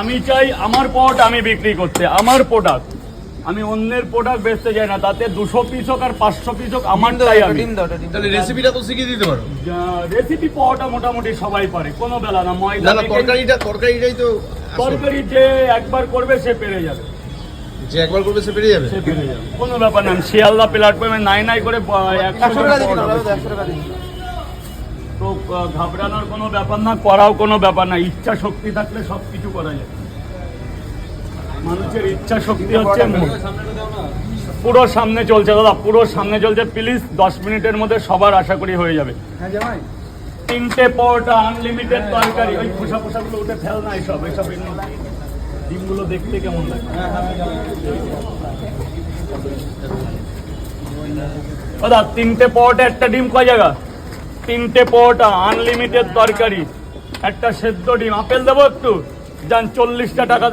আমি চাই আমার পরোটা আমি বিক্রি করতে, আমার প্রোডাক্ট, আমি অন্যের প্রোডাক্ট বেচতে যাই না। তাতে 200 পিস হোক আর 500 পিস হোক আমারটাই আমি। তাহলে রেসিপিটা তো শিখিয়ে দিতে পারো। রেসিপি পরোটা মোটামুটি সবাই পারে, কোনো বেলা না। ময়দা তরকারিটাই তো তরকারি যে একবার করবে সে পেরে যাবে, যে একবার করবে সে পেরে যাবে, কোনো ব্যাপার না। শিয়ালদা প্ল্যাটফর্মে নাই করে 100 টাকা তো ঘাবড়ানোর কোনো ব্যাপার না, করাও কোনো ব্যাপার না। ইচ্ছা শক্তি থাকলে সব কিছু করা যায়। মানুষের ইচ্ছা শক্তি হচ্ছে পুরো সামনে চলছে দাদা, পুরো সামনে চলছে। প্লিজ 10 মিনিটের মধ্যে সবার আশা করি হয়ে যাবে। 3টে পরোটা, আনলিমিটেড তরকারি। ওই খোসাগুলো উঠে ফেল না, এইসব ডিমগুলো দেখতে কেমন লাগে। দাদা 3টে পরোটা, একটা ডিম কয় জায়গা? 3টে পরোটা, আনলিমিটেড তরকারি, একটা সেদ্ধ ডিম। আপেল দেবো একটু? যান 40টা টাকা।